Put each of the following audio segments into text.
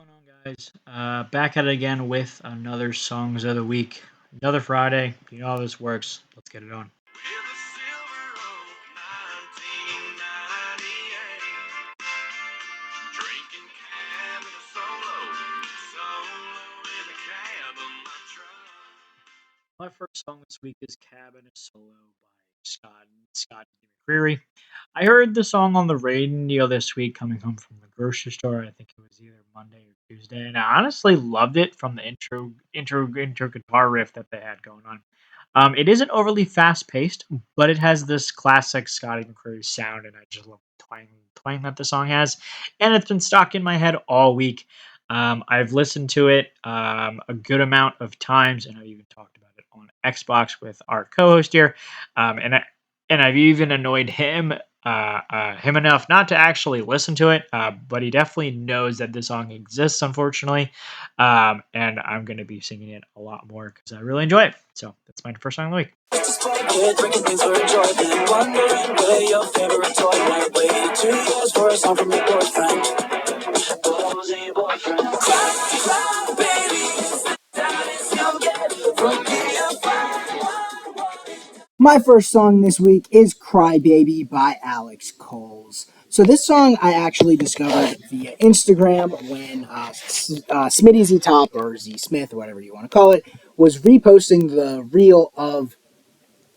going on, guys? Back at it again with another Songs of the Week. Another Friday. You know how this works. Let's get it on. My first song this week is Cabin Solo by Scott McCreery. I heard the song on the radio this week coming home from the grocery store. I think it was either Monday or Tuesday, and I honestly loved it from the intro guitar riff that they had going on. It isn't overly fast paced, but it has this classic Scotty McCreery sound, and I just love the twang that the song has. And it's been stuck in my head all week. I've listened to it a good amount of times, and I've even talked about it on Xbox with our co-host here. And I've even annoyed him enough not to actually listen to it, but he definitely knows that this song exists, unfortunately. And I'm going to be singing it a lot more because I really enjoy it. So that's my first song of the week. Drinking things for enjoyment, wondering where your favorite toy might wait 2 years for a song from your boyfriend. Ballsy boyfriend. Cry, baby, that is your get from My first song this week is Cry Baby by Alex Coles. So this song I actually discovered via Instagram when Smitty Z Top or Z Smith or whatever you want to call it was reposting the reel of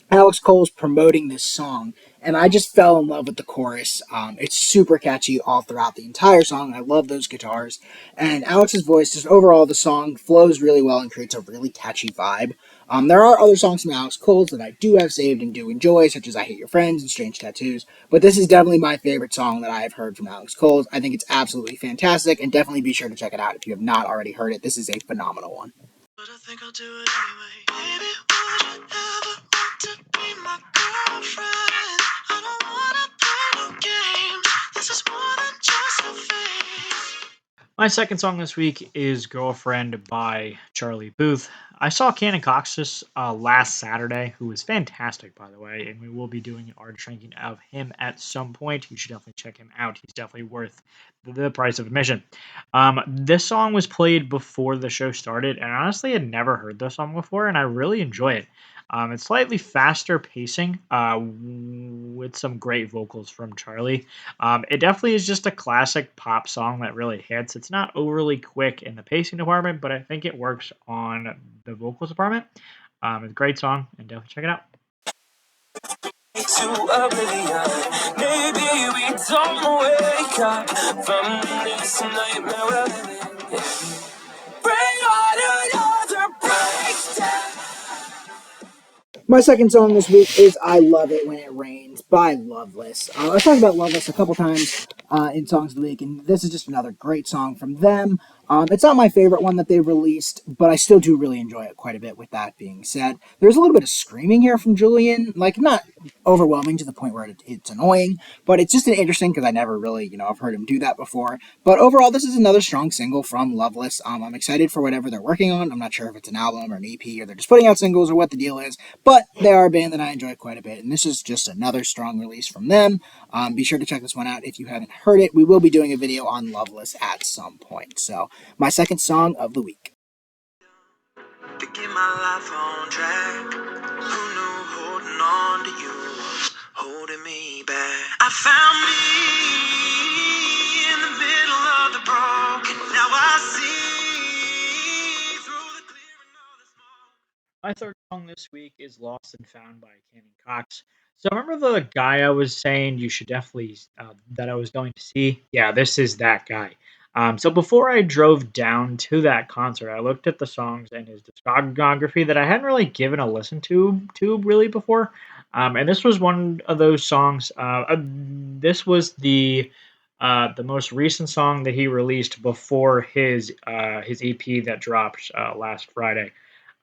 Alex Cole's promoting this song, and I just fell in love with the chorus. It's super catchy all throughout the entire song. I love those guitars, and Alex's voice. Just overall, the song flows really well and creates a really catchy vibe. There are other songs from Alex Cole's that I do have saved and do enjoy, such as "I Hate Your Friends" and "Strange Tattoos." But this is definitely my favorite song that I have heard from Alex Cole's. I think it's absolutely fantastic, and definitely be sure to check it out if you have not already heard it. This is a phenomenal one. But I think I'll do it anyway. Baby, would you ever want to be my girlfriend? I don't wanna play no games. This is more than just a phase. My second song this week is Girlfriend by Charlie Booth. I saw Cannon Cox this last Saturday, who was fantastic, by the way, and we will be doing an artist ranking of him at some point. You should definitely check him out. He's definitely worth the price of admission. This song was played before the show started, and honestly, I had never heard this song before, and I really enjoy it. It's slightly faster pacing with some great vocals from Charlie. It definitely is just a classic pop song that really hits. It's not overly quick in the pacing department, but I think it works on the vocals department. It's a great song, and definitely check it out. To oblivion, maybe we don't wake up from this nightmare we're living. Bring on another breakdown. My second song this week is I Love It When It Rains by Loveless. I've talked about Loveless a couple times in Songs of the Week, and this is just another great song from them. It's not my favorite one that they've released, but I still do really enjoy it quite a bit. With that being said, there's a little bit of screaming here from Julian, like not overwhelming to the point where it's annoying, but it's just interesting because I never really, I've heard him do that before. But overall, this is another strong single from Loveless. I'm excited for whatever they're working on. I'm not sure if it's an album or an EP or they're just putting out singles or what the deal is, but they are a band that I enjoy quite a bit, and this is just another strong release from them. Be sure to check this one out if you haven't heard it. We will be doing a video on Loveless at some point. So, my second song of the week. To get my life on track. Who knew holding on to you was holding me back? I found me in the middle of the broken. Now I see through the clear and all the smoke. My third song this week is Lost and Found by Cannon Cox. So remember the guy I was saying you should definitely that I was going to see? Yeah, this is that guy. So before I drove down to that concert, I looked at the songs and his discography that I hadn't really given a listen to really before. And this was one of those songs. This was the most recent song that he released before his EP that dropped last Friday.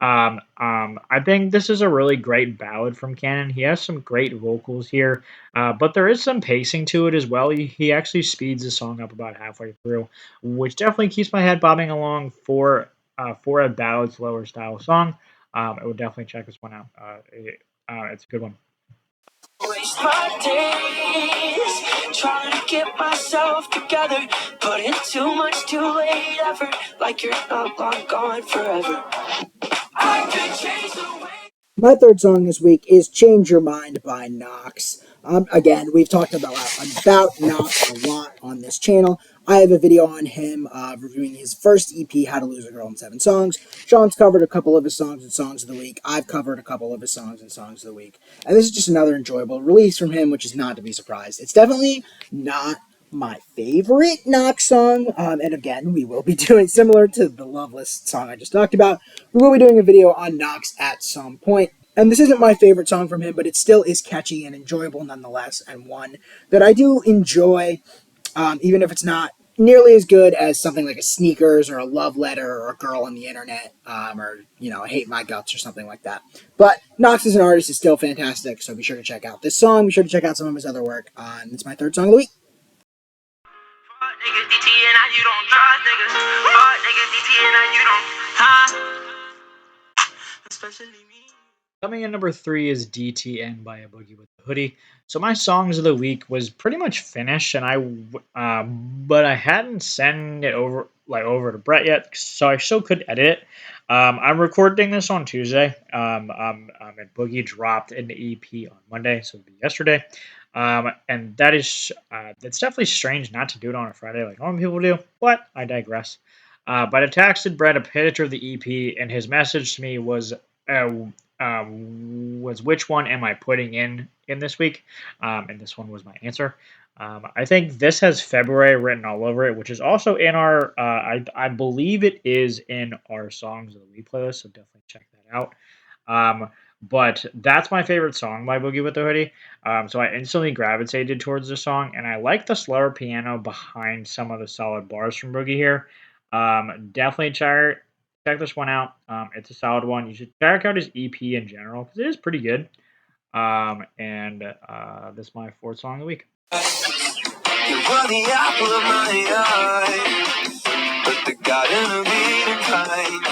I think this is a really great ballad from Cannon. He has some great vocals here, but there is some pacing to it as well. He actually speeds the song up about halfway through, which definitely keeps my head bobbing along for a ballad, slower style song. I would definitely check this one out. It's a good one. Waste my days trying to get myself together. Put in too much too late effort, like you're not long gone forever. I could change the way. My third song this week is Change Your Mind by Knox. Again, we've talked about Knox a lot on this channel. I have a video on him reviewing his first EP, How to Lose a Girl in 7 Songs. Sean's covered a couple of his songs and Songs of the Week. I've covered a couple of his songs and Songs of the Week. And this is just another enjoyable release from him, which is not to be surprised. It's definitely not my favorite Knox song, and again, we will be doing, similar to the Loveless song I just talked about, we will be doing a video on Knox at some point. And this isn't my favorite song from him, but it still is catchy and enjoyable nonetheless, and one that I do enjoy, even if it's not nearly as good as something like a Sneakers or a Love Letter or a Girl on the Internet, or, I Hate My Guts or something like that. But Knox as an artist is still fantastic, so be sure to check out this song. Be sure to check out some of his other work. And it's my third song of the week. Niggas DT and now you don't trust niggas. Fuck niggas DT and now you don't. Especially me. Coming in number 3 is DTN by A Boogie with the Hoodie. So my songs of the week was pretty much finished, and but I hadn't sent it over to Brett yet, so I still could edit it. I'm recording this on Tuesday. And Boogie dropped an EP on Monday, so it'll be yesterday. And that's definitely strange not to do it on a Friday like normal people do, but I digress. But I texted Brett a picture of the EP, and his message to me was which one am I putting in this week? And this one was my answer. I think this has February written all over it, which is also in our. I believe it is in our songs of the week playlist, so definitely check that out. But that's my favorite song by Boogie with the Hoodie. So I instantly gravitated towards the song, and I like the slower piano behind some of the solid bars from Boogie here. Definitely check this one out. It's a solid one. You should check out his EP in general because it is pretty good. And this is my fourth song of the week. You were the apple of my eye, but the garden of Eden kind.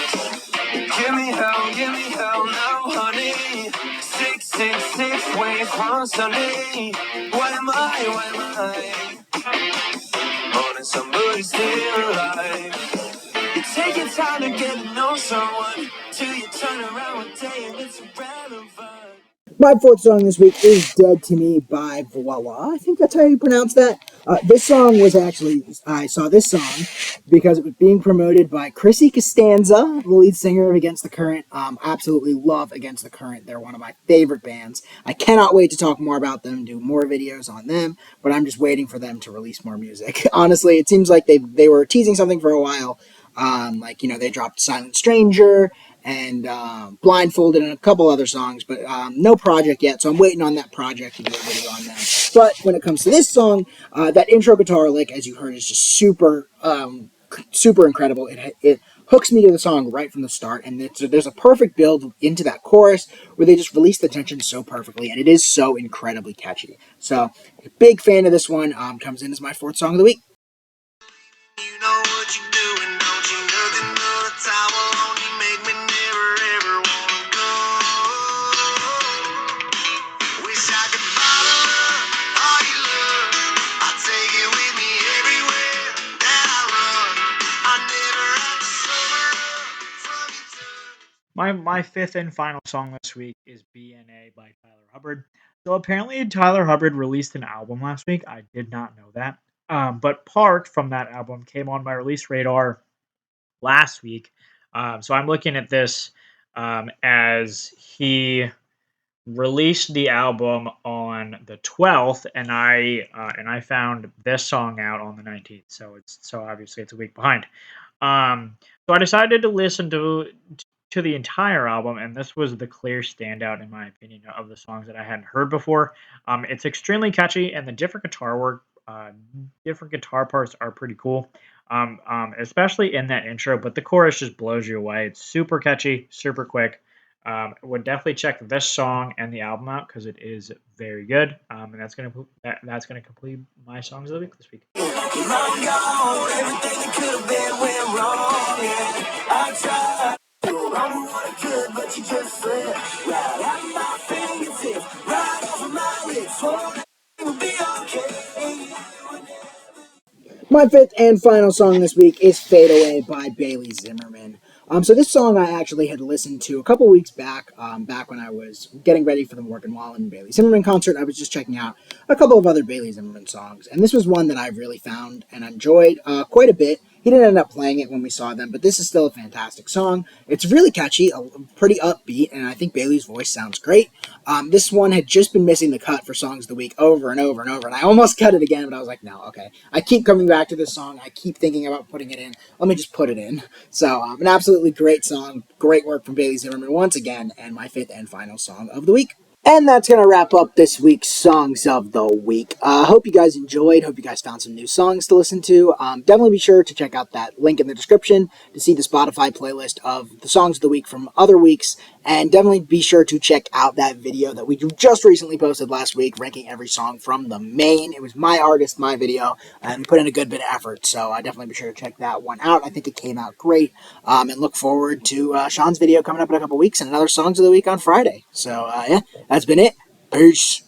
Give me hell now, honey. 666 ways from Sunday. Why am I? Morning, somebody still alive. It's taking time to get to know someone till you turn around one day and it's irrelevant. My fourth song this week is Dead to Me by Voila. I think that's how you pronounce that. This song was actually, I saw this song because it was being promoted by Chrissy Costanza, the lead singer of Against the Current. Absolutely love Against the Current. They're one of my favorite bands. I cannot wait to talk more about them, do more videos on them, but I'm just waiting for them to release more music. Honestly, it seems like they were teasing something for a while. They dropped Silent Stranger and Blindfolded and a couple other songs, but no project yet, so I'm waiting on that project to do a video on them. But when it comes to this song, that intro guitar lick, as you heard, is just super incredible. It hooks me to the song right from the start, and there's a perfect build into that chorus where they just release the tension so perfectly, and it is so incredibly catchy. So, big fan of this one. Comes in as my fourth song of the week. You know what you're doing, don't you? Nothing but a towel on you, make me never ever wanna go. Wish I could bottle up all your love. I'll take it with me everywhere that I run. I never have to sober up from your touch. My fifth and final song this week is BNA by Tyler Hubbard. So apparently Tyler Hubbard released an album last week. I did not know that. But part from that album came on my release radar last week. So I'm looking at this as he released the album on the 12th, and I found this song out on the 19th. So obviously it's a week behind. So I decided to listen to the entire album, and this was the clear standout in my opinion of the songs that I hadn't heard before. It's extremely catchy, and the different guitar parts are pretty cool. Especially in that intro, but the chorus just blows you away. It's super catchy, super quick. Would definitely check this song and the album out because it is very good. And that's gonna complete my songs of the week this week. My fifth and final song this week is Fade Away by Bailey Zimmerman. So this song I actually had listened to a couple weeks back, back when I was getting ready for the Morgan Wallen Bailey Zimmerman concert. I was just checking out a couple of other Bailey Zimmerman songs, and this was one that I really found and enjoyed quite a bit. He didn't end up playing it when we saw them, but this is still a fantastic song. It's really catchy, pretty upbeat, and I think Bailey's voice sounds great. This one had just been missing the cut for Songs of the Week over and over and over, and I almost cut it again, but I was like, no, okay. I keep coming back to this song. I keep thinking about putting it in. Let me just put it in. So, an absolutely great song. Great work from Bailey Zimmerman once again, and my fifth and final song of the week. And that's going to wrap up this week's Songs of the Week. Hope you guys enjoyed. Hope you guys found some new songs to listen to. Definitely be sure to check out that link in the description to see the Spotify playlist of the Songs of the Week from other weeks. And definitely be sure to check out that video that we just recently posted last week, ranking every song from the main. It was my artist, my video, and we put in a good bit of effort. So definitely be sure to check that one out. I think it came out great. And look forward to Sean's video coming up in a couple weeks and another Songs of the Week on Friday. So, yeah. That's been it. Peace.